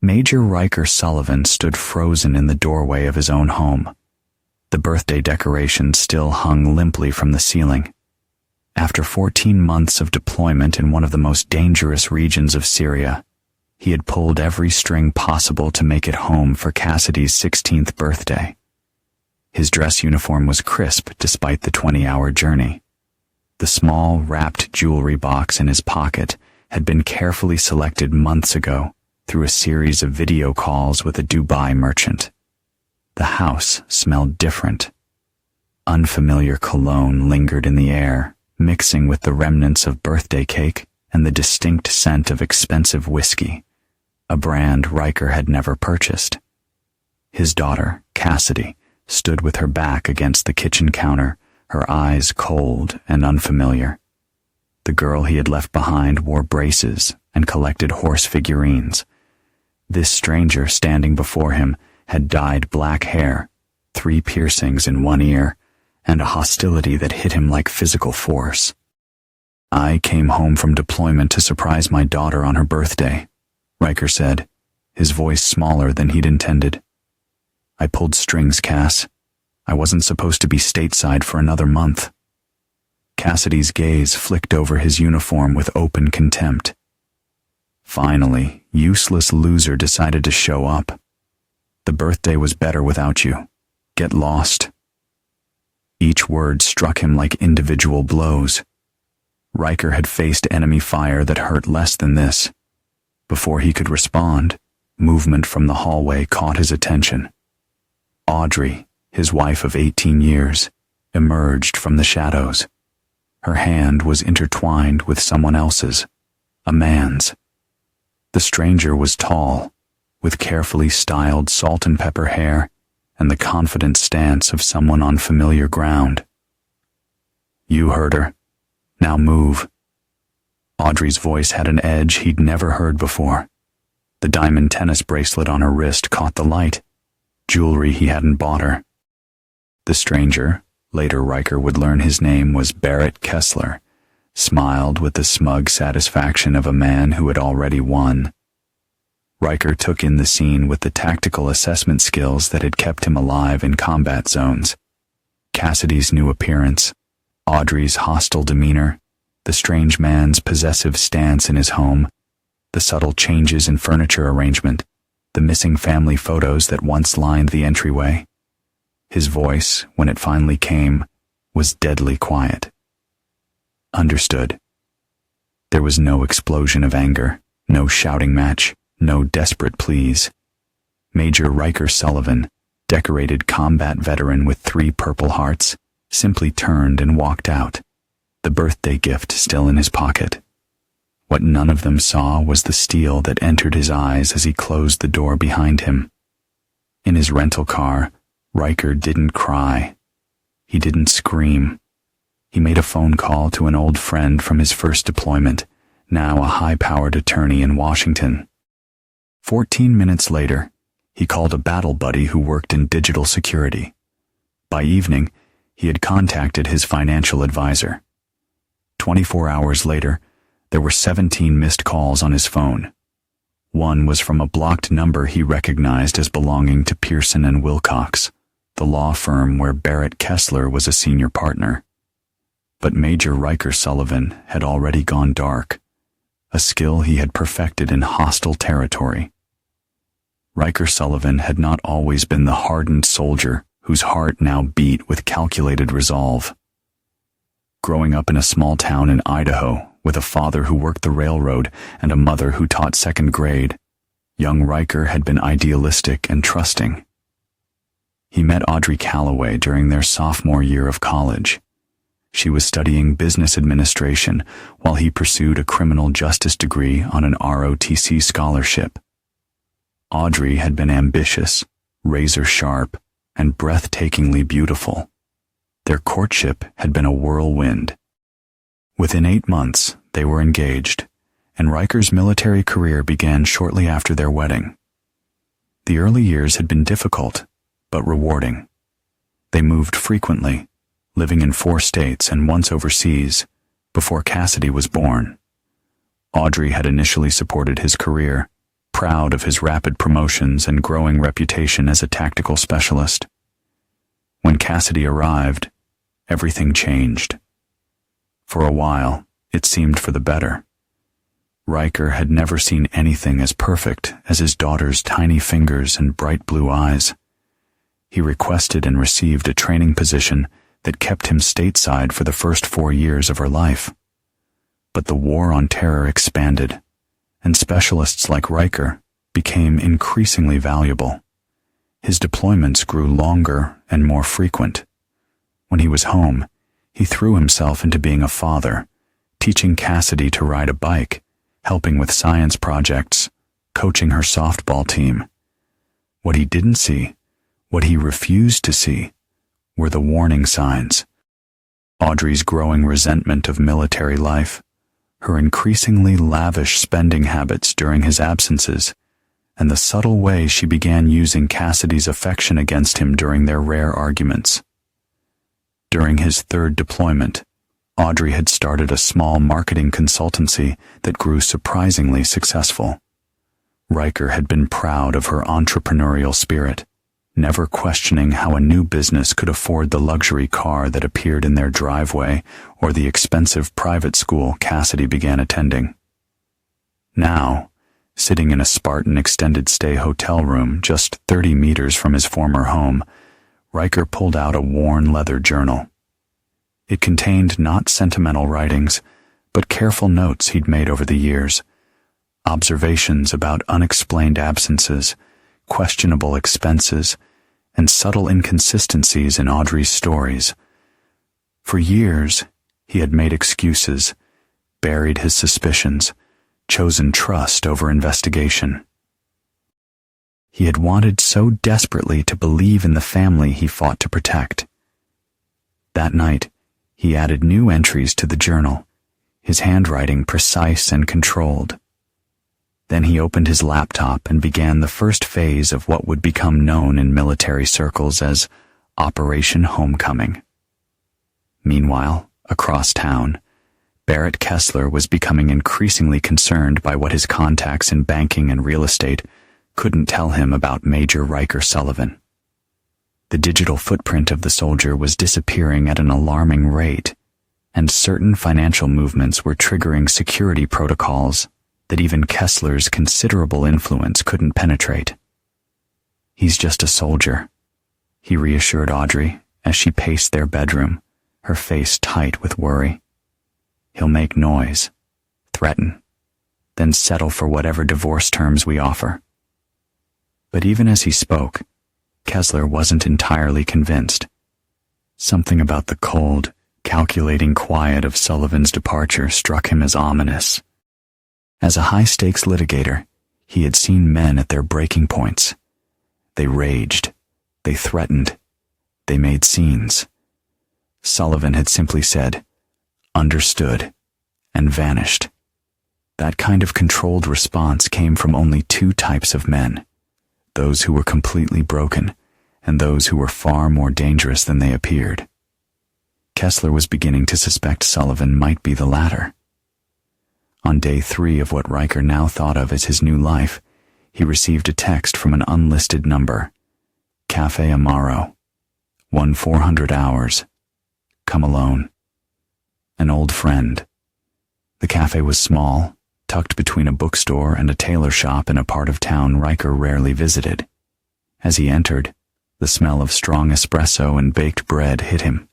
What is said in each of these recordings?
Major Riker Sullivan stood frozen in the doorway of his own home. The birthday decorations still hung limply from the ceiling. After 14 months of deployment in one of the most dangerous regions of Syria, he had pulled every string possible to make it home for Cassidy's 16th birthday. His dress uniform was crisp despite the 20-hour journey. The small, wrapped jewelry box in his pocket had been carefully selected months ago through a series of video calls with a Dubai merchant. The house smelled different. Unfamiliar cologne lingered in the air, mixing with the remnants of birthday cake and the distinct scent of expensive whiskey, a brand Riker had never purchased. His daughter, Cassidy, stood with her back against the kitchen counter, her eyes cold and unfamiliar. The girl he had left behind wore braces and collected horse figurines. This stranger standing before him had dyed black hair, 3 piercings in one ear, and a hostility that hit him like physical force. "I came home from deployment to surprise my daughter on her birthday," Riker said, his voice smaller than he'd intended. "I pulled strings, Cass. I wasn't supposed to be stateside for another month." Cassidy's gaze flicked over his uniform with open contempt. "Finally, useless loser decided to show up. The birthday was better without you. Get lost." Each word struck him like individual blows. Riker had faced enemy fire that hurt less than this. Before he could respond, movement from the hallway caught his attention. Audrey, his wife of 18 years, emerged from the shadows. Her hand was intertwined with someone else's, a man's. The stranger was tall, with carefully styled salt and pepper hair and the confident stance of someone on familiar ground. "You heard her. Now move." Audrey's voice had an edge he'd never heard before. The diamond tennis bracelet on her wrist caught the light, jewelry he hadn't bought her. The stranger, later Riker would learn his name was Barrett Kessler, smiled with the smug satisfaction of a man who had already won. Riker took in the scene with the tactical assessment skills that had kept him alive in combat zones. Cassidy's new appearance, Audrey's hostile demeanor, the strange man's possessive stance in his home, the subtle changes in furniture arrangement, the missing family photos that once lined the entryway. His voice, when it finally came, was deadly quiet. "Understood." There was no explosion of anger, no shouting match, no desperate pleas. Major Riker Sullivan, decorated combat veteran with 3 Purple Hearts, simply turned and walked out, the birthday gift still in his pocket. What none of them saw was the steel that entered his eyes as he closed the door behind him. In his rental car, Riker didn't cry. He didn't scream. He made a phone call to an old friend from his first deployment, now a high-powered attorney in Washington. 14 minutes later, he called a battle buddy who worked in digital security. By evening, he had contacted his financial advisor. 24 hours later, there were 17 missed calls on his phone. One was from a blocked number he recognized as belonging to Pearson and Wilcox, the law firm where Barrett Kessler was a senior partner. But Major Riker Sullivan had already gone dark, a skill he had perfected in hostile territory. Riker Sullivan had not always been the hardened soldier whose heart now beat with calculated resolve. Growing up in a small town in Idaho with a father who worked the railroad and a mother who taught second grade, young Riker had been idealistic and trusting. He met Audrey Calloway during their sophomore year of college. She was studying business administration while he pursued a criminal justice degree on an ROTC scholarship. Audrey had been ambitious, razor-sharp, and breathtakingly beautiful. Their courtship had been a whirlwind. Within 8 months, they were engaged, and Riker's military career began shortly after their wedding. The early years had been difficult, but rewarding. They moved frequently, living in 4 states and once overseas, before Cassidy was born. Audrey had initially supported his career, proud of his rapid promotions and growing reputation as a tactical specialist. When Cassidy arrived, everything changed. For a while, it seemed for the better. Riker had never seen anything as perfect as his daughter's tiny fingers and bright blue eyes. He requested and received a training position that kept him stateside for the first 4 years of her life. But the war on terror expanded, and specialists like Riker became increasingly valuable. His deployments grew longer and more frequent. When he was home, he threw himself into being a father, teaching Cassidy to ride a bike, helping with science projects, coaching her softball team. What he didn't see, what he refused to see, were the warning signs. Audrey's growing resentment of military life, her increasingly lavish spending habits during his absences, and the subtle way she began using Cassidy's affection against him during their rare arguments. During his 3rd deployment, Audrey had started a small marketing consultancy that grew surprisingly successful. Riker had been proud of her entrepreneurial spirit, never questioning how a new business could afford the luxury car that appeared in their driveway or the expensive private school Cassidy began attending. Now, sitting in a Spartan extended-stay hotel room just 30 meters from his former home, Riker pulled out a worn leather journal. It contained not sentimental writings, but careful notes he'd made over the years, observations about unexplained absences, questionable expenses, and subtle inconsistencies in Audrey's stories. For years, he had made excuses, buried his suspicions, chosen trust over investigation. He had wanted so desperately to believe in the family he fought to protect. That night, he added new entries to the journal, his handwriting precise and controlled. Then he opened his laptop and began the first phase of what would become known in military circles as Operation Homecoming. Meanwhile, across town, Barrett Kessler was becoming increasingly concerned by what his contacts in banking and real estate couldn't tell him about Major Riker Sullivan. The digital footprint of the soldier was disappearing at an alarming rate, and certain financial movements were triggering security protocols that even Kessler's considerable influence couldn't penetrate. "He's just a soldier," he reassured Audrey as she paced their bedroom, her face tight with worry. "He'll make noise, threaten, then settle for whatever divorce terms we offer." But even as he spoke, Kessler wasn't entirely convinced. Something about the cold, calculating quiet of Sullivan's departure struck him as ominous. As a high-stakes litigator, he had seen men at their breaking points. They raged, they threatened, they made scenes. Sullivan had simply said, "Understood," and vanished. That kind of controlled response came from only 2 types of men: those who were completely broken, and those who were far more dangerous than they appeared. Kessler was beginning to suspect Sullivan might be the latter. On day 3 of what Riker now thought of as his new life, he received a text from an unlisted number. "Cafe Amaro. 1-400 hours. Come alone. An old friend." The cafe was small, tucked between a bookstore and a tailor shop in a part of town Riker rarely visited. As he entered, the smell of strong espresso and baked bread hit him.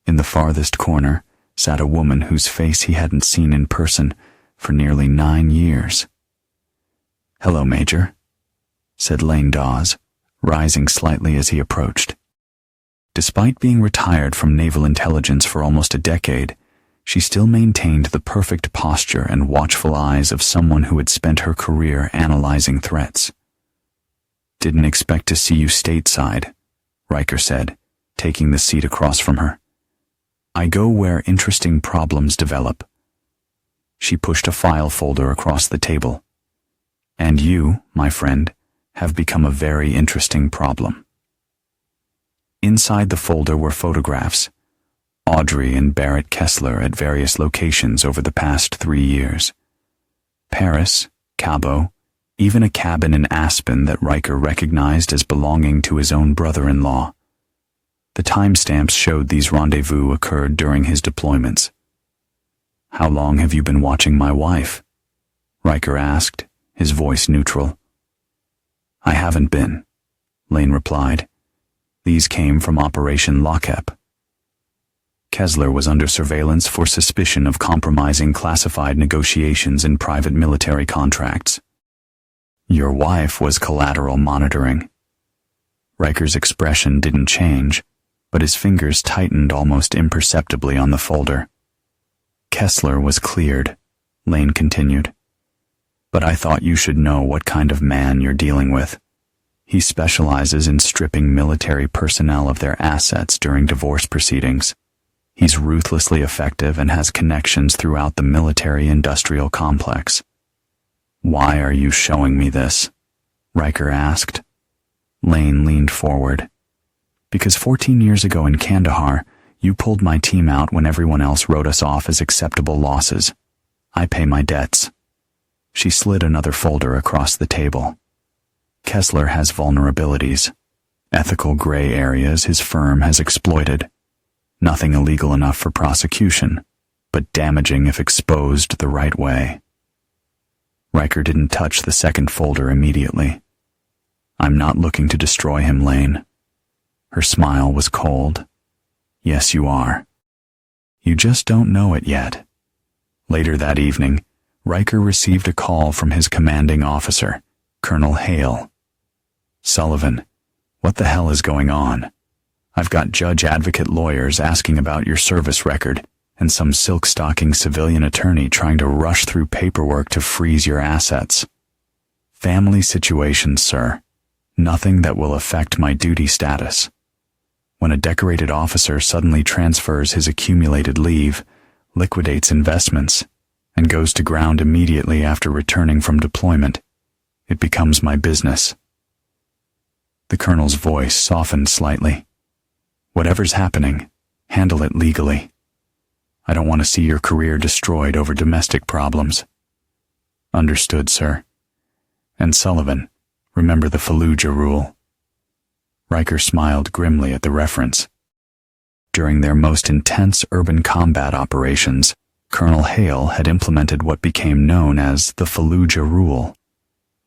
In the farthest corner sat a woman whose face he hadn't seen in person for nearly 9 years. "Hello, Major," said Lane Dawes, rising slightly as he approached. Despite being retired from naval intelligence for almost a decade, she still maintained the perfect posture and watchful eyes of someone who had spent her career analyzing threats. "Didn't expect to see you stateside," Riker said, taking the seat across from her. "I go where interesting problems develop." She pushed a file folder across the table. "And you, my friend, have become a very interesting problem." Inside the folder were photographs, Audrey and Barrett Kessler at various locations over the past 3 years. Paris, Cabo, even a cabin in Aspen that Riker recognized as belonging to his own brother-in-law. The timestamps showed these rendezvous occurred during his deployments. "How long have you been watching my wife?" Riker asked, his voice neutral. "I haven't been," Lane replied. "These came from Operation Lockup." Kessler was under surveillance for suspicion of compromising classified negotiations in private military contracts. "Your wife was collateral monitoring." Riker's expression didn't change, but his fingers tightened almost imperceptibly on the folder. "Kessler was cleared," Lane continued. "But I thought you should know what kind of man you're dealing with. He specializes in stripping military personnel of their assets during divorce proceedings. He's ruthlessly effective and has connections throughout the military-industrial complex." "Why are you showing me this?" Riker asked. Lane leaned forward. "Because 14 years ago in Kandahar, you pulled my team out when everyone else wrote us off as acceptable losses. I pay my debts." She slid another folder across the table. "Kessler has vulnerabilities, ethical gray areas his firm has exploited. Nothing illegal enough for prosecution, but damaging if exposed the right way." Riker didn't touch the second folder immediately. "I'm not looking to destroy him, Lane." Her smile was cold. "Yes, you are. You just don't know it yet." Later that evening, Riker received a call from his commanding officer, Colonel Hale. "Sullivan, what the hell is going on? I've got judge-advocate lawyers asking about your service record, and some silk-stocking civilian attorney trying to rush through paperwork to freeze your assets. Family situation, sir. Nothing that will affect my duty status. When a decorated officer suddenly transfers his accumulated leave, liquidates investments, and goes to ground immediately after returning from deployment, it becomes my business." The colonel's voice softened slightly. "Whatever's happening, handle it legally. I don't want to see your career destroyed over domestic problems." "Understood, sir. And Sullivan, remember the Fallujah rule." Riker smiled grimly at the reference. During their most intense urban combat operations, Colonel Hale had implemented what became known as the Fallujah rule.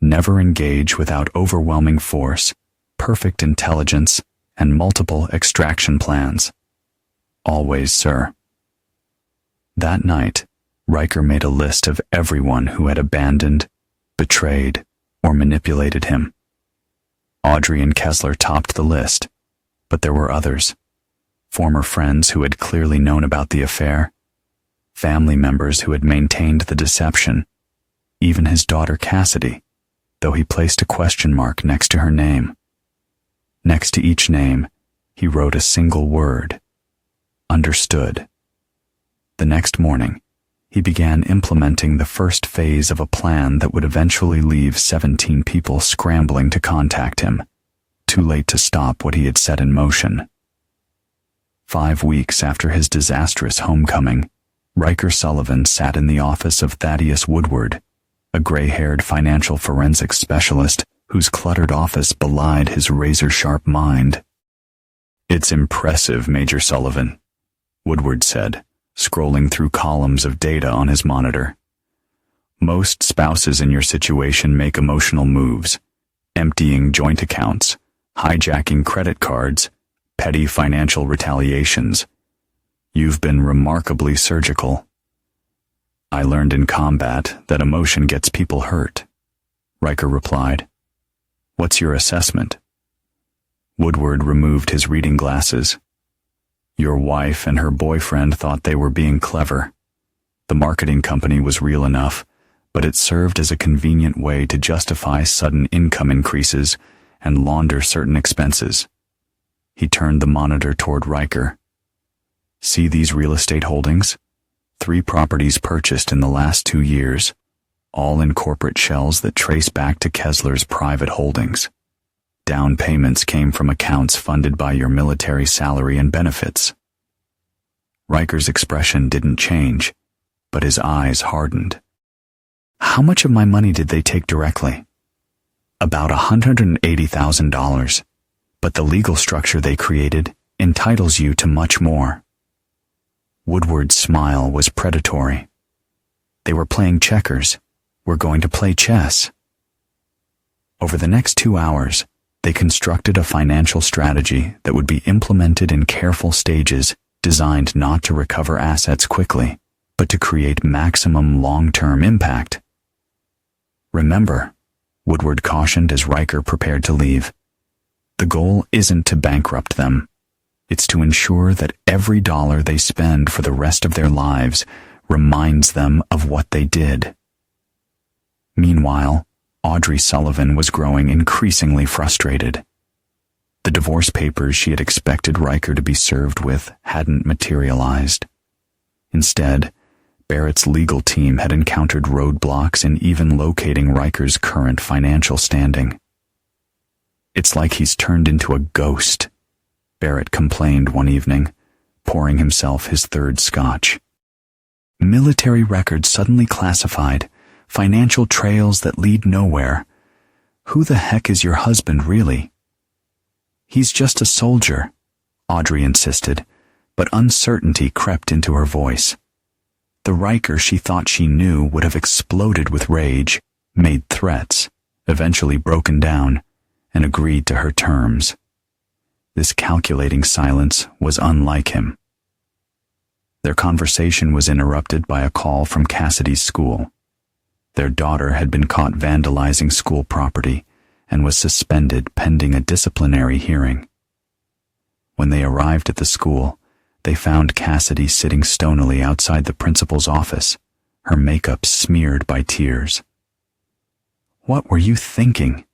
Never engage without overwhelming force, perfect intelligence, and multiple extraction plans. "Always, sir." That night, Riker made a list of everyone who had abandoned, betrayed, or manipulated him. Audrey and Kessler topped the list, but there were others. Former friends who had clearly known about the affair, family members who had maintained the deception, even his daughter Cassidy, though he placed a question mark next to her name. Next to each name, he wrote a single word: understood. The next morning, he began implementing the first phase of a plan that would eventually leave 17 people scrambling to contact him, too late to stop what he had set in motion. 5 weeks after his disastrous homecoming, Riker Sullivan sat in the office of Thaddeus Woodward, a gray-haired financial forensics specialist whose cluttered office belied his razor-sharp mind. "It's impressive, Major Sullivan," Woodward said, scrolling through columns of data on his monitor. "Most spouses in your situation make emotional moves, emptying joint accounts, hijacking credit cards, petty financial retaliations. You've been remarkably surgical." "I learned in combat that emotion gets people hurt," Riker replied. "What's your assessment?" Woodward removed his reading glasses. "Your wife and her boyfriend thought they were being clever. The marketing company was real enough, but it served as a convenient way to justify sudden income increases and launder certain expenses." He turned the monitor toward Riker. "See these real estate holdings? 3 properties purchased in the last 2 years, all in corporate shells that trace back to Kessler's private holdings. Down payments came from accounts funded by your military salary and benefits." Riker's expression didn't change, but his eyes hardened. "How much of my money did they take directly?" about $180,000, but the legal structure they created entitles you to much more. Woodward's smile was predatory. They were playing checkers. We're going to play chess. Over the next 2 hours, they constructed a financial strategy that would be implemented in careful stages, designed not to recover assets quickly, but to create maximum long-term impact. Remember, Woodward cautioned as Riker prepared to leave, the goal isn't to bankrupt them. It's to ensure that every dollar they spend for the rest of their lives reminds them of what they did. Meanwhile, Audrey Sullivan was growing increasingly frustrated. The divorce papers she had expected Riker to be served with hadn't materialized. Instead, Barrett's legal team had encountered roadblocks in even locating Riker's current financial standing. It's like he's turned into a ghost, Barrett complained one evening, pouring himself his third scotch. Military records suddenly classified, financial trails that lead nowhere. Who the heck is your husband, really? He's just a soldier, Audrey insisted, but uncertainty crept into her voice. The Riker she thought she knew would have exploded with rage, made threats, eventually broken down, and agreed to her terms. This calculating silence was unlike him. Their conversation was interrupted by a call from Cassidy's school. Their daughter had been caught vandalizing school property and was suspended pending a disciplinary hearing. When they arrived at the school, they found Cassidy sitting stonily outside the principal's office, her makeup smeared by tears. "What were you thinking?"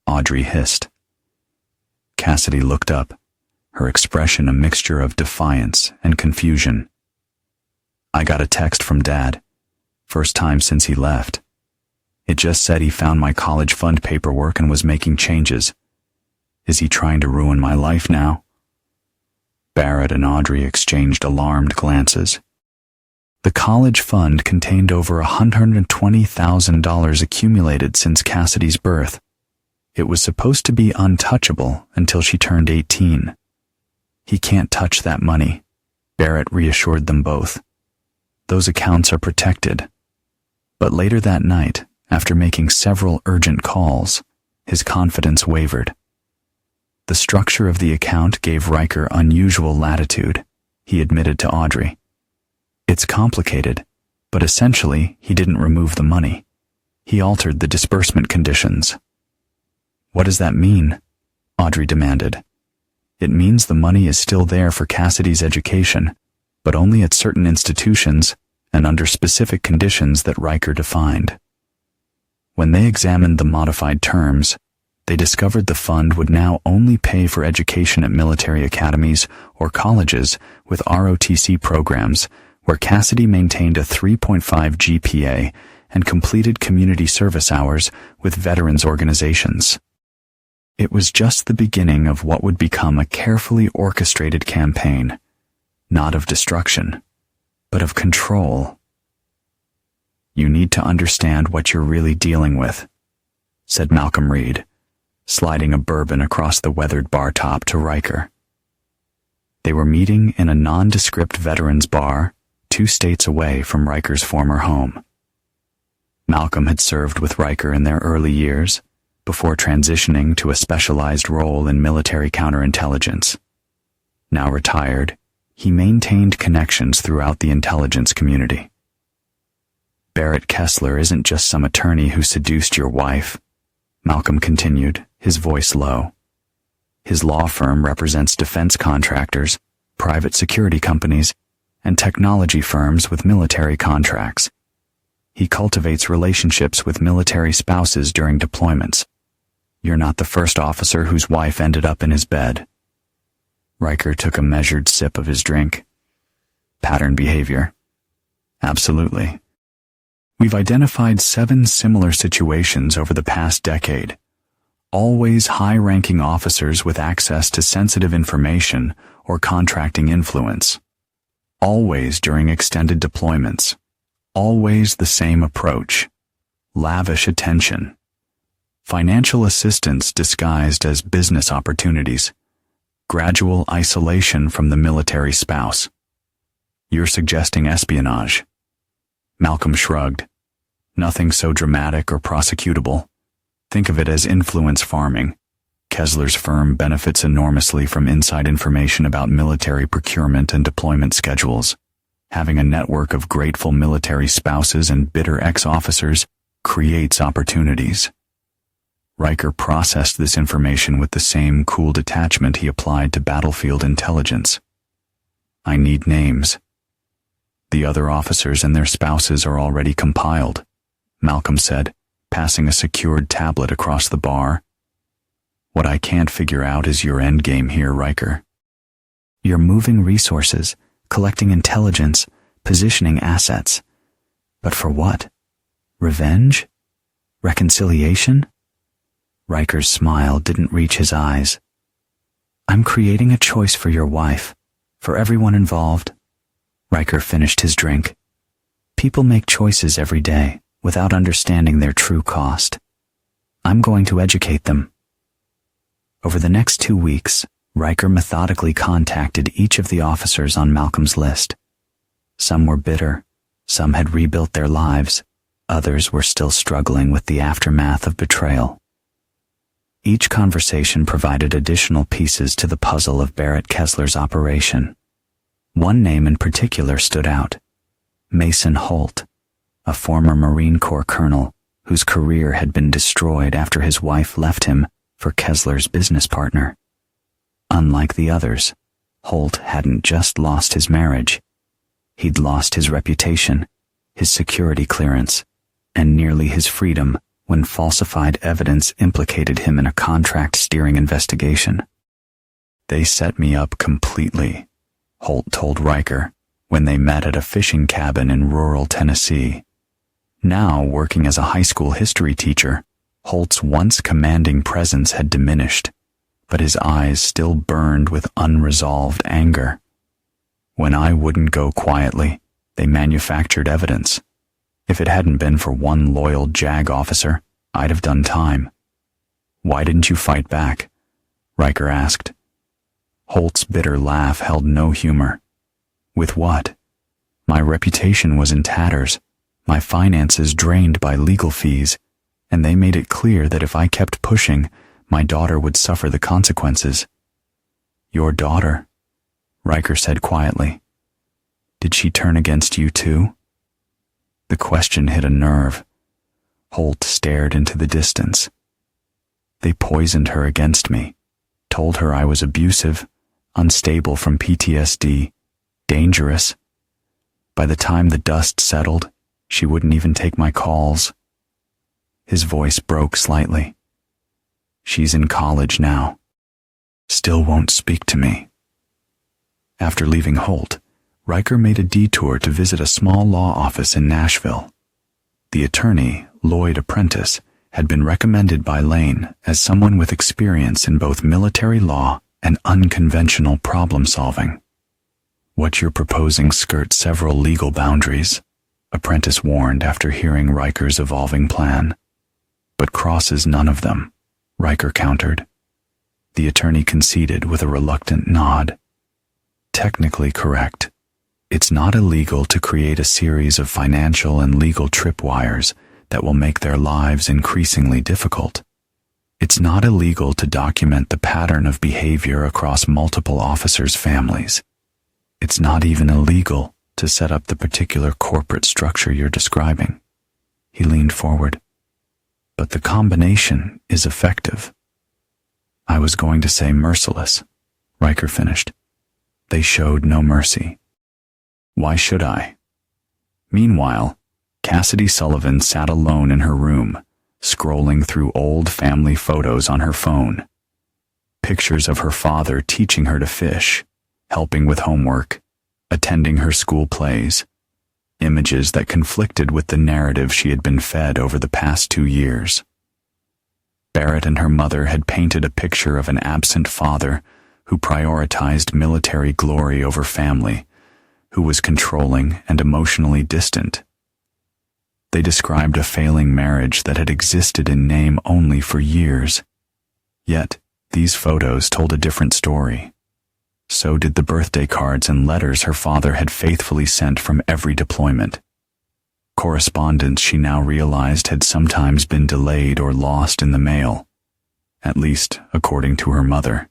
Audrey hissed. Cassidy looked up, her expression a mixture of defiance and confusion. "I got a text from Dad. First time since he left. It just said he found my college fund paperwork and was making changes. Is he trying to ruin my life now?" Barrett and Audrey exchanged alarmed glances. The college fund contained over $120,000 accumulated since Cassidy's birth. It was supposed to be untouchable until she turned 18. "He can't touch that money," Barrett reassured them both. "Those accounts are protected." But later that night, after making several urgent calls, his confidence wavered. The structure of the account gave Riker unusual latitude, he admitted to Audrey. "It's complicated, but essentially he didn't remove the money. He altered the disbursement conditions." "What does that mean?" Audrey demanded. "It means the money is still there for Cassidy's education, but only at certain institutions and under specific conditions that Riker defined." When they examined the modified terms, they discovered the fund would now only pay for education at military academies or colleges with ROTC programs where Cassidy maintained a 3.5 GPA and completed community service hours with veterans organizations. It was just the beginning of what would become a carefully orchestrated campaign, not of destruction, but of control. "You need to understand what you're really dealing with," said Malcolm Reed, sliding a bourbon across the weathered bar top to Riker. They were meeting in a nondescript veterans bar 2 states away from Riker's former home. Malcolm had served with Riker in their early years, before transitioning to a specialized role in military counterintelligence. Now retired, he maintained connections throughout the intelligence community. "Barrett Kessler isn't just some attorney who seduced your wife," Malcolm continued, his voice low. "His law firm represents defense contractors, private security companies, and technology firms with military contracts. He cultivates relationships with military spouses during deployments. You're not the first officer whose wife ended up in his bed." Riker took a measured sip of his drink. "Pattern behavior. Absolutely. We've identified 7 similar situations over the past decade. Always high-ranking officers with access to sensitive information or contracting influence. Always during extended deployments. Always the same approach. Lavish attention. Financial assistance disguised as business opportunities. Gradual isolation from the military spouse. You're suggesting espionage. Malcolm shrugged. Nothing so dramatic or prosecutable. Think of it as influence farming. Kessler's firm benefits enormously from inside information about military procurement and deployment schedules. Having a network of grateful military spouses and bitter ex-officers creates opportunities. Riker processed this information with the same cool detachment he applied to battlefield intelligence. I need names. The other officers and their spouses are already compiled, Malcolm said, passing a secured tablet across the bar. What I can't figure out is your endgame here, Riker. You're moving resources, collecting intelligence, positioning assets. But for what? Revenge? Reconciliation? Riker's smile didn't reach his eyes. I'm creating a choice for your wife, for everyone involved. Riker finished his drink. People make choices every day without understanding their true cost. I'm going to educate them. Over the next 2 weeks, Riker methodically contacted each of the officers on Malcolm's list. Some were bitter, some had rebuilt their lives, others were still struggling with the aftermath of betrayal. Each conversation provided additional pieces to the puzzle of Barrett Kessler's operation. One name in particular stood out: Mason Holt, a former Marine Corps colonel whose career had been destroyed after his wife left him for Kessler's business partner. Unlike the others, Holt hadn't just lost his marriage. He'd lost his reputation, his security clearance, and nearly his freedom when falsified evidence implicated him in a contract steering investigation. They set me up completely, Holt told Riker when they met at a fishing cabin in rural Tennessee. Now working as a high school history teacher, Holt's once commanding presence had diminished, but his eyes still burned with unresolved anger. When I wouldn't go quietly, they manufactured evidence. If it hadn't been for one loyal JAG officer, I'd have done time. Why didn't you fight back? Riker asked. Holt's bitter laugh held no humor. With what? My reputation was in tatters, my finances drained by legal fees, and they made it clear that if I kept pushing, my daughter would suffer the consequences. Your daughter? Riker said quietly. Did she turn against you too? The question hit a nerve. Holt stared into the distance. They poisoned her against me, told her I was abusive, unstable from PTSD, dangerous. By the time the dust settled, she wouldn't even take my calls. His voice broke slightly. She's in college now. Still won't speak to me. After leaving Holt, Riker made a detour to visit a small law office in Nashville. The attorney, Lloyd Apprentice, had been recommended by Lane as someone with experience in both military law and unconventional problem-solving. What you're proposing skirts several legal boundaries, Apprentice warned after hearing Riker's evolving plan. But crosses none of them, Riker countered. The attorney conceded with a reluctant nod. Technically correct. It's not illegal to create a series of financial and legal tripwires that will make their lives increasingly difficult. It's not illegal to document the pattern of behavior across multiple officers' families. It's not even illegal to set up the particular corporate structure you're describing. He leaned forward. But the combination is effective. I was going to say merciless, Riker finished. They showed no mercy. Why should I? Meanwhile, Cassidy Sullivan sat alone in her room, scrolling through old family photos on her phone. Pictures of her father teaching her to fish, helping with homework, attending her school plays. Images that conflicted with the narrative she had been fed over the past 2 years. Barrett and her mother had painted a picture of an absent father who prioritized military glory over family, who was controlling and emotionally distant. They described a failing marriage that had existed in name only for years. Yet, these photos told a different story. So did the birthday cards and letters her father had faithfully sent from every deployment. Correspondence she now realized had sometimes been delayed or lost in the mail, at least according to her mother.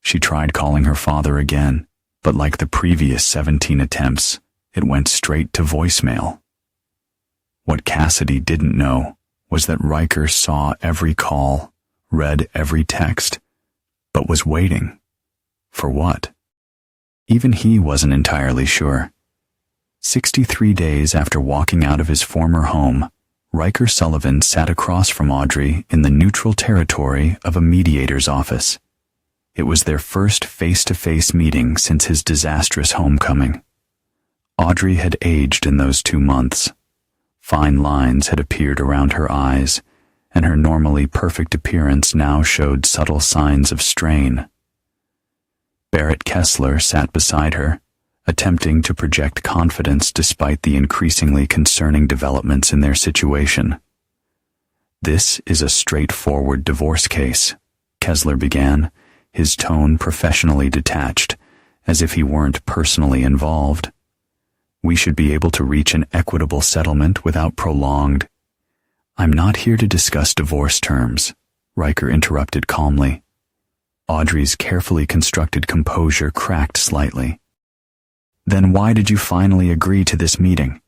She tried calling her father again, but like the previous 17 attempts, it went straight to voicemail. What Cassidy didn't know was that Riker saw every call, read every text, but was waiting. For what? Even he wasn't entirely sure. 63 days after walking out of his former home, Riker Sullivan sat across from Audrey in the neutral territory of a mediator's office. It was their first face-to-face meeting since his disastrous homecoming. Audrey had aged in those 2 months. Fine lines had appeared around her eyes, and her normally perfect appearance now showed subtle signs of strain. Barrett Kessler sat beside her, attempting to project confidence despite the increasingly concerning developments in their situation. "This is a straightforward divorce case," Kessler began, his tone professionally detached, as if he weren't personally involved. "We should be able to reach an equitable settlement without prolonged—" "I'm not here to discuss divorce terms," Riker interrupted calmly. Audrey's carefully constructed composure cracked slightly. "Then why did you finally agree to this meeting?"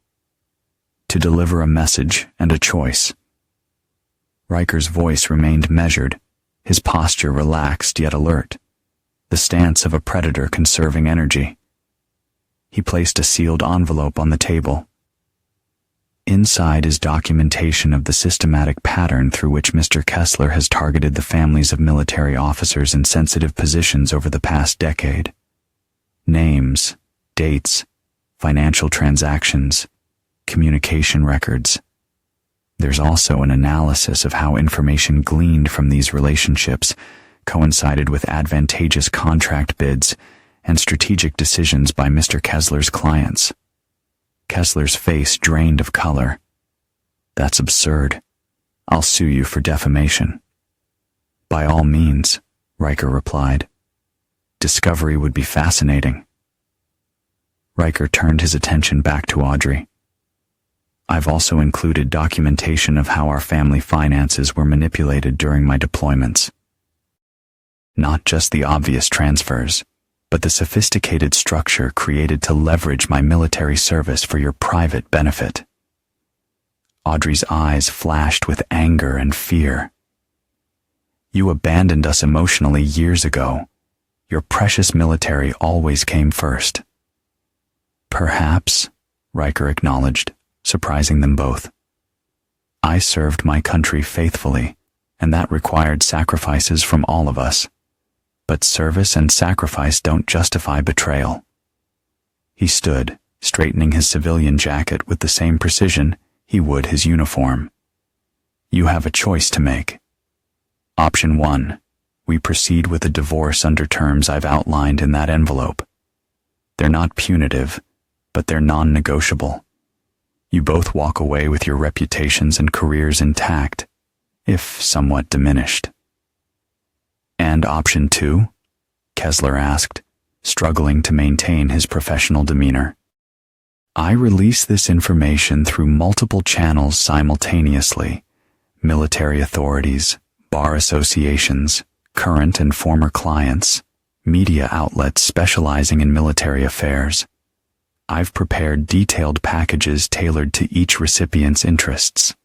"To deliver a message and a choice." Riker's voice remained measured, his posture relaxed yet alert, the stance of a predator conserving energy. He placed a sealed envelope on the table. Inside is documentation of the systematic pattern through which Mr. Kessler has targeted the families of military officers in sensitive positions over the past decade. Names, dates, financial transactions, communication records. There's also an analysis of how information gleaned from these relationships coincided with advantageous contract bids and strategic decisions by Mr. Kessler's clients. Kessler's face drained of color. "That's absurd. I'll sue you for defamation." "By all means," Riker replied. "Discovery would be fascinating." Riker turned his attention back to Audrey. "I've also included documentation of how our family finances were manipulated during my deployments. Not just the obvious transfers, but the sophisticated structure created to leverage my military service for your private benefit." Audrey's eyes flashed with anger and fear. "You abandoned us emotionally years ago. Your precious military always came first." "Perhaps," Riker acknowledged, surprising them both. "I served my country faithfully, and that required sacrifices from all of us. But service and sacrifice don't justify betrayal." He stood, straightening his civilian jacket with the same precision he would his uniform. "You have a choice to make. Option 1, we proceed with a divorce under terms I've outlined in that envelope. They're not punitive, but they're non-negotiable. You both walk away with your reputations and careers intact, if somewhat diminished." "And option 2?" Kessler asked, struggling to maintain his professional demeanor. "I release this information through multiple channels simultaneously: military authorities, bar associations, current and former clients, media outlets specializing in military affairs. I've prepared detailed packages tailored to each recipient's interests."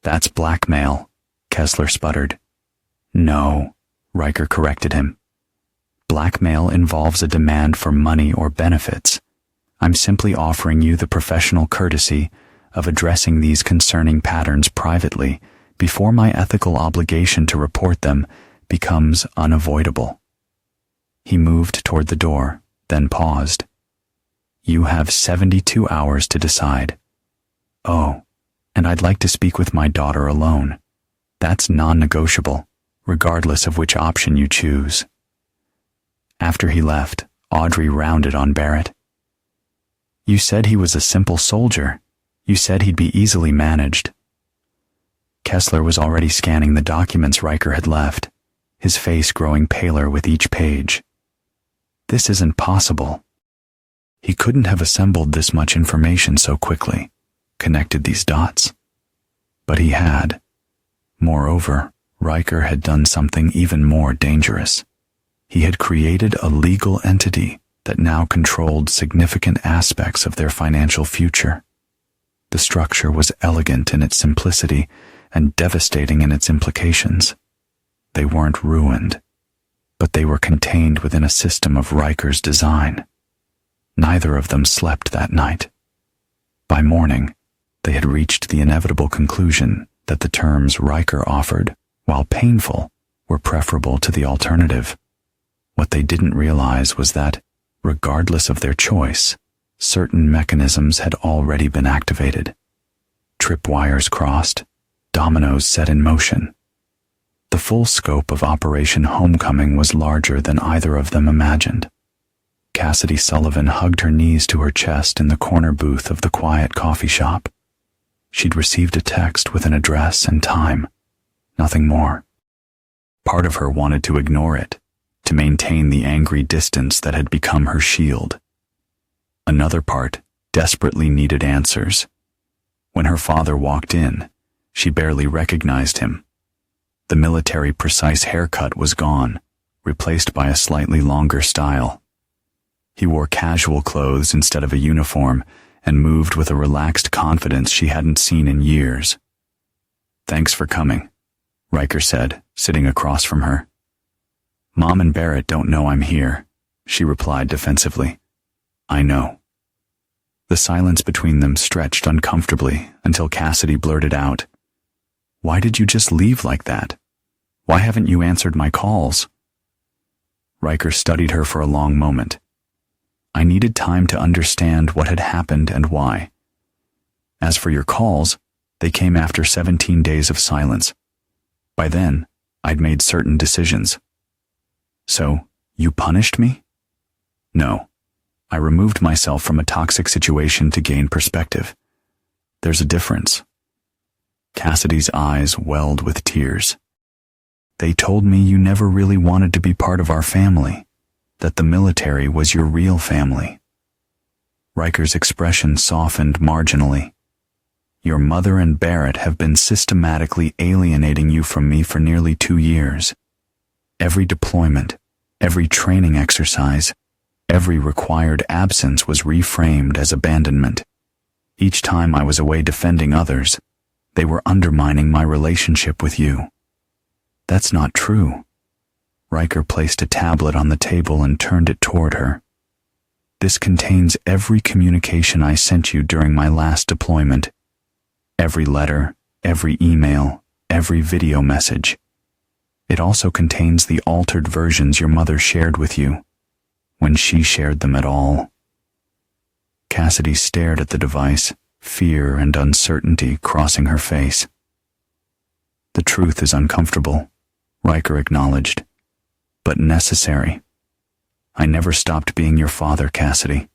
"That's blackmail," Kessler sputtered. "No," Riker corrected him. "Blackmail involves a demand for money or benefits. I'm simply offering you the professional courtesy of addressing these concerning patterns privately before my ethical obligation to report them becomes unavoidable." He moved toward the door, then paused. "You have 72 hours to decide." "Oh, and I'd like to speak with my daughter alone. That's non-negotiable, regardless of which option you choose." After he left, Audrey rounded on Barrett. "You said he was a simple soldier. You said he'd be easily managed. Kessler was already scanning the documents Riker had left, his face growing paler with each page. This isn't possible. He couldn't have assembled this much information so quickly, connected these dots. But he had. Moreover, Riker had done something even more dangerous. He had created a legal entity that now controlled significant aspects of their financial future. The structure was elegant in its simplicity and devastating in its implications. They weren't ruined, but they were contained within a system of Riker's design. Neither of them slept that night. By morning, they had reached the inevitable conclusion that the terms Riker offered, while painful, were preferable to the alternative. What they didn't realize was that, regardless of their choice, certain mechanisms had already been activated. Tripwires crossed, dominoes set in motion. The full scope of Operation Homecoming was larger than either of them imagined. Cassidy Sullivan hugged her knees to her chest in the corner booth of the quiet coffee shop. She'd received a text with an address and time, nothing more. Part of her wanted to ignore it, to maintain the angry distance that had become her shield. Another part desperately needed answers. When her father walked in, she barely recognized him. The military precise haircut was gone, replaced by a slightly longer style. He wore casual clothes instead of a uniform and moved with a relaxed confidence she hadn't seen in years. "Thanks for coming," Riker said, sitting across from her. "Mom and Barrett don't know I'm here," she replied defensively. "I know." The silence between them stretched uncomfortably until Cassidy blurted out, "Why did you just leave like that? Why haven't you answered my calls?" Riker studied her for a long moment. "I needed time to understand what had happened and why. As for your calls, they came after 17 days of silence. By then, I'd made certain decisions." "So, you punished me?" "No. I removed myself from a toxic situation to gain perspective. There's a difference." Cassidy's eyes welled with tears. "They told me you never really wanted to be part of our family, that the military was your real family." Riker's expression softened marginally. "Your mother and Barrett have been systematically alienating you from me for nearly 2 years. Every deployment, every training exercise, every required absence was reframed as abandonment. Each time I was away defending others, they were undermining my relationship with you." "That's not true." Riker placed a tablet on the table and turned it toward her. "This contains every communication I sent you during my last deployment. Every letter, every email, every video message. It also contains the altered versions your mother shared with you, when she shared them at all." Cassidy stared at the device, fear and uncertainty crossing her face. "The truth is uncomfortable," Riker acknowledged, "but necessary. I never stopped being your father, Cassidy.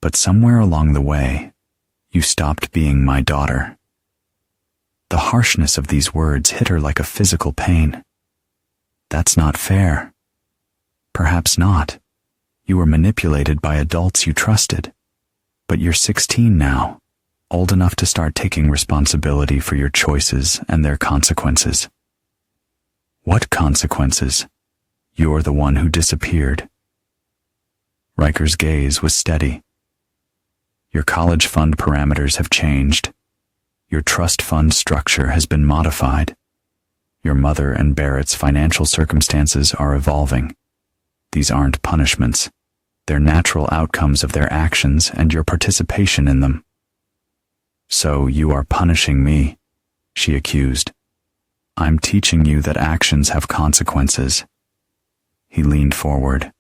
But somewhere along the way, you stopped being my daughter." The harshness of these words hit her like a physical pain. "That's not fair." "Perhaps not. You were manipulated by adults you trusted. But you're 16 now, old enough to start taking responsibility for your choices and their consequences." "What consequences? You're the one who disappeared." Riker's gaze was steady. "Your college fund parameters have changed. Your trust fund structure has been modified. Your mother and Barrett's financial circumstances are evolving. These aren't punishments. They're natural outcomes of their actions and your participation in them." "So you are punishing me," she accused. "I'm teaching you that actions have consequences." He leaned forward.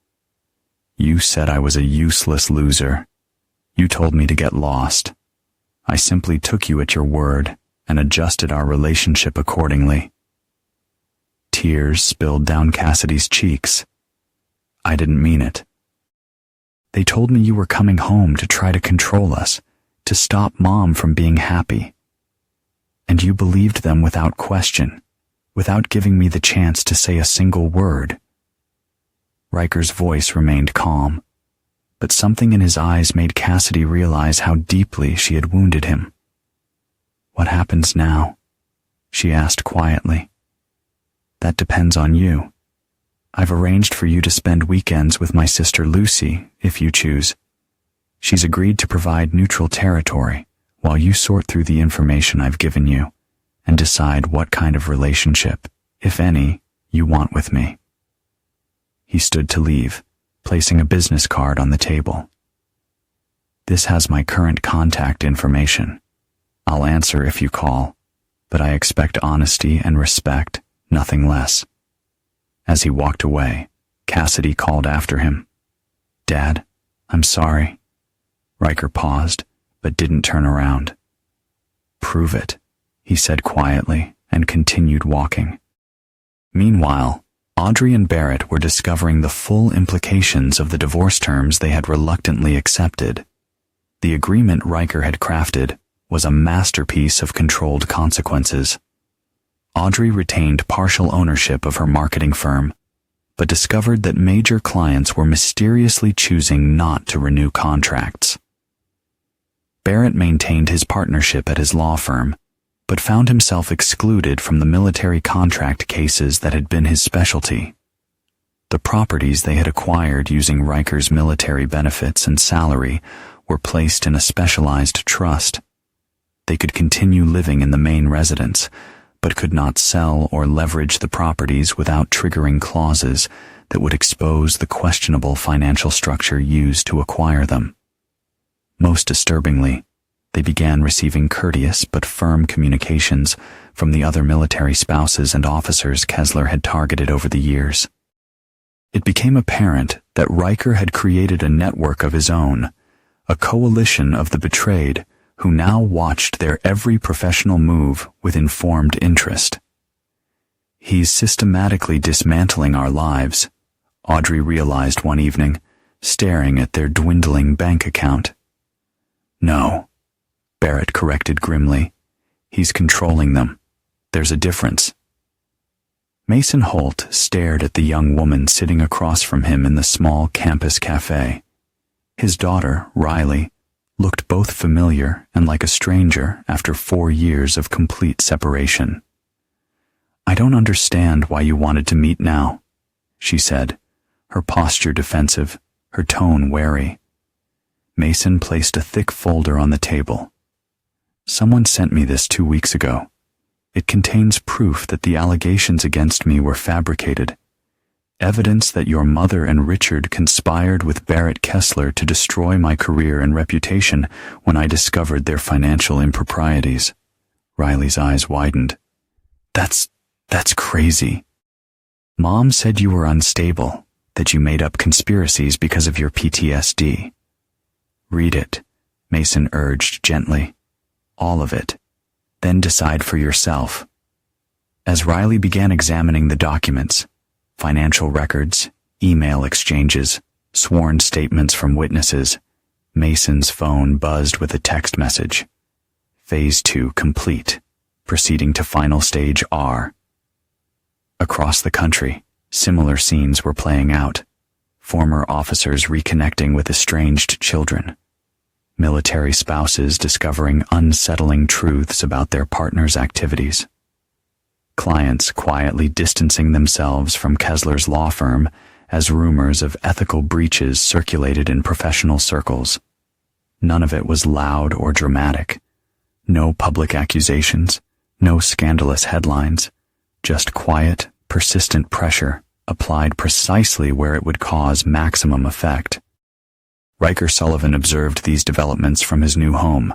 "You said I was a useless loser. You told me to get lost. I simply took you at your word and adjusted our relationship accordingly." Tears spilled down Cassidy's cheeks. "I didn't mean it. They told me you were coming home to try to control us, to stop Mom from being happy. And you believed them without question, without giving me the chance to say a single word. Riker's voice remained calm, but something in his eyes made Cassidy realize how deeply she had wounded him. "What happens now?" she asked quietly. "That depends on you. I've arranged for you to spend weekends with my sister Lucy, if you choose. She's agreed to provide neutral territory while you sort through the information I've given you and decide what kind of relationship, if any, you want with me." He stood to leave, placing a business card on the table. "This has my current contact information. I'll answer if you call, but I expect honesty and respect, nothing less." As he walked away, Cassidy called after him. "Dad, I'm sorry." Riker paused, but didn't turn around. "Prove it," he said quietly, and continued walking. Meanwhile, Audrey and Barrett were discovering the full implications of the divorce terms they had reluctantly accepted. The agreement Riker had crafted was a masterpiece of controlled consequences. Audrey retained partial ownership of her marketing firm, but discovered that major clients were mysteriously choosing not to renew contracts. Barrett maintained his partnership at his law firm, but found himself excluded from the military contract cases that had been his specialty. The properties they had acquired using Riker's military benefits and salary were placed in a specialized trust. They could continue living in the main residence, but could not sell or leverage the properties without triggering clauses that would expose the questionable financial structure used to acquire them. Most disturbingly, they began receiving courteous but firm communications from the other military spouses and officers Kessler had targeted over the years. It became apparent that Riker had created a network of his own, a coalition of the betrayed who now watched their every professional move with informed interest. "He's systematically dismantling our lives," Audrey realized one evening, staring at their dwindling bank account. "No," Barrett corrected grimly. "He's controlling them. There's a difference." Mason Holt stared at the young woman sitting across from him in the small campus cafe. His daughter, Riley, looked both familiar and like a stranger after 4 years of complete separation. "I don't understand why you wanted to meet now," she said, her posture defensive, her tone wary. Mason placed a thick folder on the table. "Someone sent me this 2 weeks ago. It contains proof that the allegations against me were fabricated. Evidence that your mother and Richard conspired with Barrett Kessler to destroy my career and reputation when I discovered their financial improprieties." Riley's eyes widened. That's crazy. Mom said you were unstable, that you made up conspiracies because of your PTSD. "Read it," Mason urged gently. "All of it. Then decide for yourself." As Riley began examining the documents, financial records, email exchanges, sworn statements from witnesses, Mason's phone buzzed with a text message. Phase 2 complete. Proceeding to final stage R. Across the country, similar scenes were playing out. Former officers reconnecting with estranged children. Military spouses discovering unsettling truths about their partner's activities. Clients quietly distancing themselves from Kessler's law firm as rumors of ethical breaches circulated in professional circles. None of it was loud or dramatic. No public accusations, no scandalous headlines, just quiet, persistent pressure applied precisely where it would cause maximum effect. Riker Sullivan observed these developments from his new home,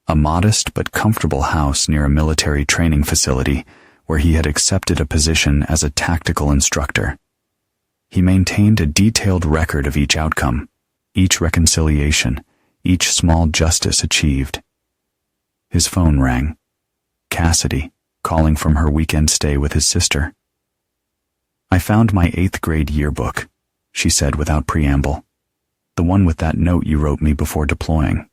a modest but comfortable house near a military training facility where he had accepted a position as a tactical instructor. He maintained a detailed record of each outcome, each reconciliation, each small justice achieved. His phone rang. Cassidy, calling from her weekend stay with his sister. "I found my 8th grade yearbook," she said without preamble. "The one with that note you wrote me before deploying."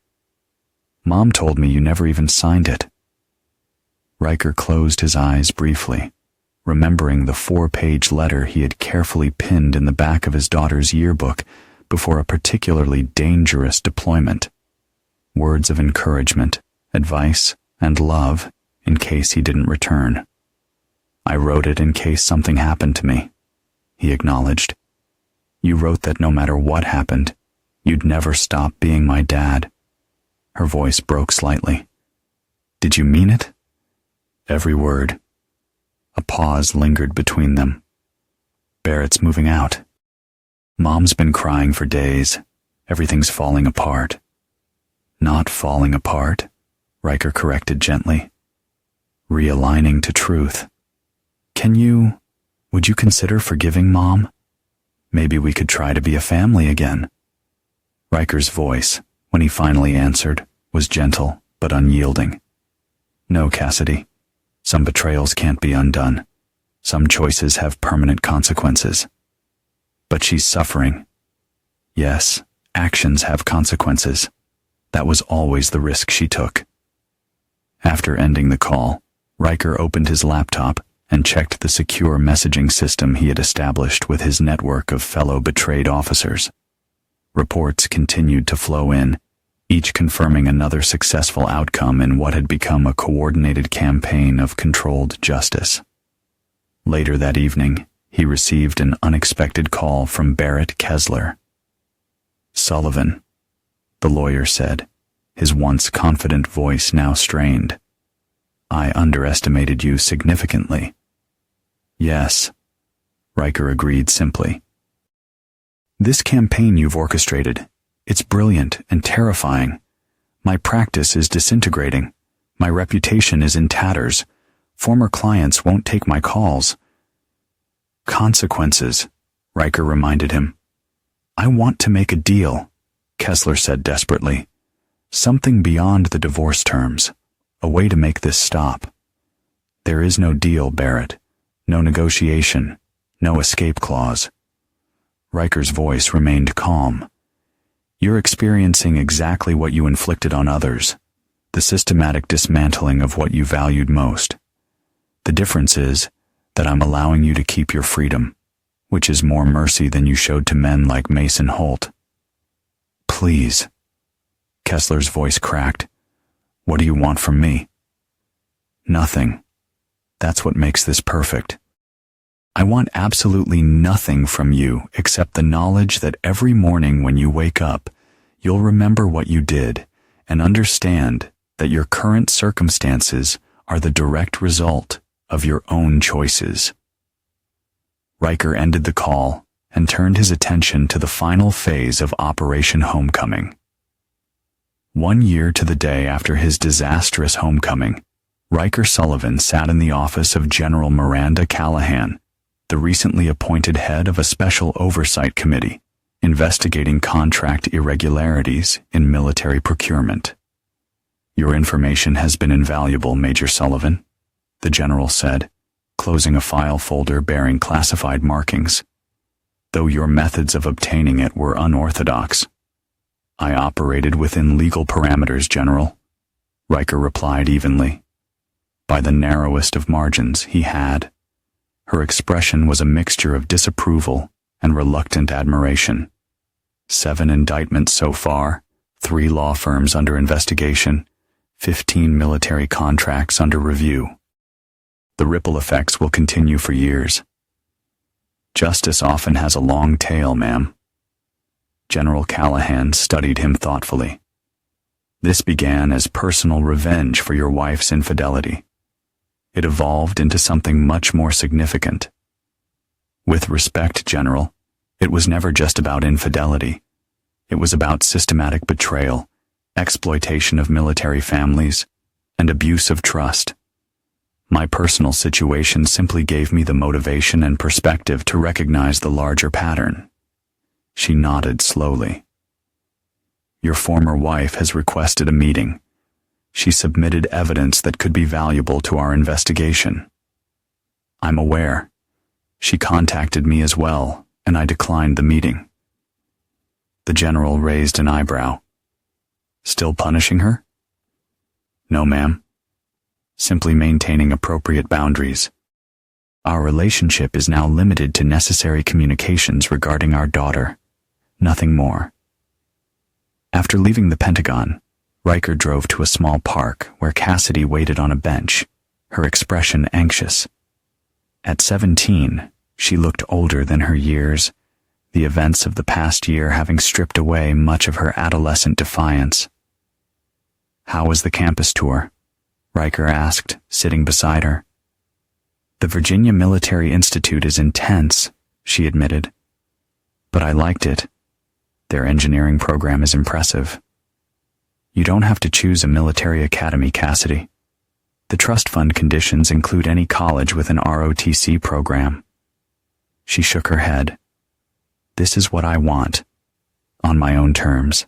Mom told me you never even signed it. Riker closed his eyes briefly, remembering the 4-page letter he had carefully pinned in the back of his daughter's yearbook before a particularly dangerous deployment. Words of encouragement, advice, and love in case he didn't return. I wrote it in case something happened to me, he acknowledged. You wrote that no matter what happened, you'd never stop being my dad. Her voice broke slightly. Did you mean it? Every word. A pause lingered between them. Barrett's moving out. Mom's been crying for days. Everything's falling apart. Not falling apart, Riker corrected gently. Realigning to truth. Would you consider forgiving Mom? Maybe we could try to be a family again. Riker's voice, when he finally answered, was gentle but unyielding. No, Cassidy. Some betrayals can't be undone. Some choices have permanent consequences. But she's suffering. Yes, actions have consequences. That was always the risk she took. After ending the call, Riker opened his laptop and checked the secure messaging system he had established with his network of fellow betrayed officers. Reports continued to flow in, each confirming another successful outcome in what had become a coordinated campaign of controlled justice. Later that evening, he received an unexpected call from Barrett Kessler. Sullivan, the lawyer said, his once confident voice now strained. I underestimated you significantly. Yes, Riker agreed simply. This campaign you've orchestrated, it's brilliant and terrifying. My practice is disintegrating. My reputation is in tatters. Former clients won't take my calls. Consequences, Riker reminded him. I want to make a deal, Kessler said desperately. Something beyond the divorce terms. A way to make this stop. There is no deal, Barrett. No negotiation. No escape clause. Riker's voice remained calm. You're experiencing exactly what you inflicted on others. The systematic dismantling of what you valued most. The difference is that I'm allowing you to keep your freedom, which is more mercy than you showed to men like Mason Holt. Please. Kessler's voice cracked. What do you want from me? Nothing. That's what makes this perfect. I want absolutely nothing from you except the knowledge that every morning when you wake up, you'll remember what you did and understand that your current circumstances are the direct result of your own choices. Riker ended the call and turned his attention to the final phase of Operation Homecoming. 1 year to the day after his disastrous homecoming, Riker Sullivan sat in the office of General Miranda Callahan, the recently appointed head of a special oversight committee investigating contract irregularities in military procurement. Your information has been invaluable, Major Sullivan, the general said, closing a file folder bearing classified markings. Though your methods of obtaining it were unorthodox, I operated within legal parameters, General, Riker replied evenly. By the narrowest of margins, he had. Her expression was a mixture of disapproval and reluctant admiration. 7 indictments so far, 3 law firms under investigation, 15 military contracts under review. The ripple effects will continue for years. Justice often has a long tail, ma'am. General Callahan studied him thoughtfully. This began as personal revenge for your wife's infidelity. It evolved into something much more significant. With respect, General, it was never just about infidelity. It was about systematic betrayal, exploitation of military families, and abuse of trust. My personal situation simply gave me the motivation and perspective to recognize the larger pattern. She nodded slowly. Your former wife has requested a meeting. She submitted evidence that could be valuable to our investigation. I'm aware. She contacted me as well, and I declined the meeting. The general raised an eyebrow. Still punishing her? No, ma'am. Simply maintaining appropriate boundaries. Our relationship is now limited to necessary communications regarding our daughter. Nothing more. After leaving the Pentagon, Riker drove to a small park where Cassidy waited on a bench, her expression anxious. At 17, she looked older than her years, the events of the past year having stripped away much of her adolescent defiance. "How was the campus tour?" Riker asked, sitting beside her. "The Virginia Military Institute is intense," she admitted. "But I liked it. Their engineering program is impressive." "You don't have to choose a military academy, Cassidy. The trust fund conditions include any college with an ROTC program." She shook her head. "This is what I want, on my own terms."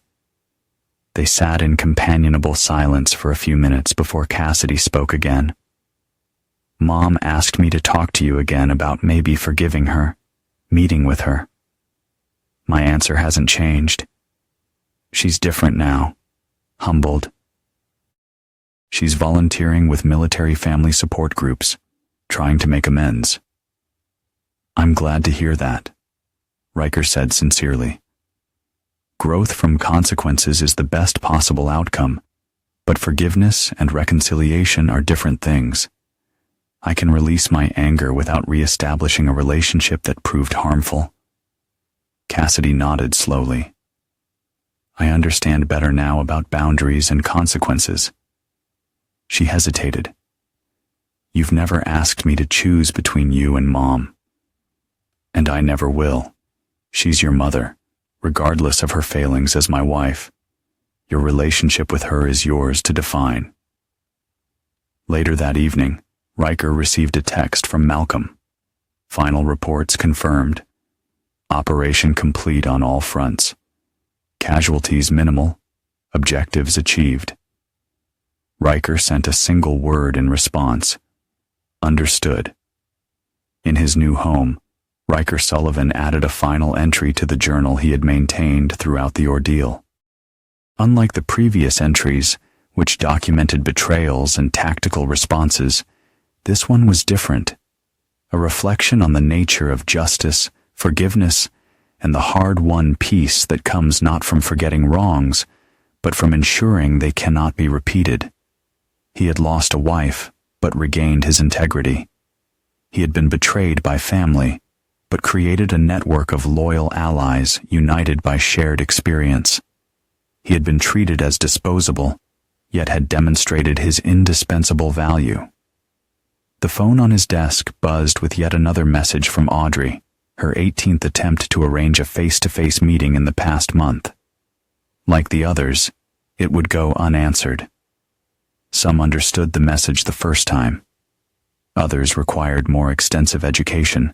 They sat in companionable silence for a few minutes before Cassidy spoke again. "Mom asked me to talk to you again about maybe forgiving her, meeting with her. My answer hasn't changed. She's different now, humbled. She's volunteering with military family support groups, trying to make amends." "I'm glad to hear that," Riker said sincerely. "Growth from consequences is the best possible outcome, but forgiveness and reconciliation are different things. I can release my anger without reestablishing a relationship that proved harmful." Cassidy nodded slowly. "I understand better now about boundaries and consequences." She hesitated. "You've never asked me to choose between you and Mom. And I never will. She's your mother, regardless of her failings as my wife. Your relationship with her is yours to define." Later that evening, Riker received a text from Malcolm. Final reports confirmed. Operation complete on all fronts. Casualties minimal. Objectives achieved. Riker sent a single word in response. Understood. In his new home, Riker Sullivan added a final entry to the journal he had maintained throughout the ordeal. Unlike the previous entries, which documented betrayals and tactical responses, this one was different. A reflection on the nature of justice, forgiveness, and the hard-won peace that comes not from forgetting wrongs, but from ensuring they cannot be repeated. He had lost a wife, but regained his integrity. He had been betrayed by family, but created a network of loyal allies united by shared experience. He had been treated as disposable, yet had demonstrated his indispensable value. The phone on his desk buzzed with yet another message from Audrey, her 18th attempt to arrange a face-to-face meeting in the past month. Like the others, it would go unanswered. Some understood the message the first time. Others required more extensive education,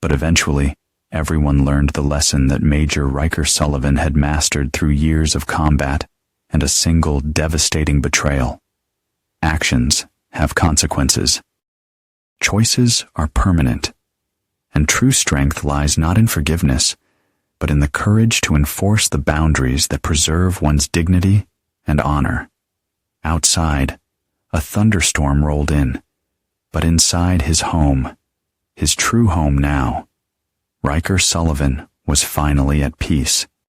but eventually, everyone learned the lesson that Major Riker Sullivan had mastered through years of combat and a single devastating betrayal. Actions have consequences. Choices are permanent, and true strength lies not in forgiveness, but in the courage to enforce the boundaries that preserve one's dignity and honor. Outside, a thunderstorm rolled in, but inside his home, his true home now, Riker Sullivan was finally at peace.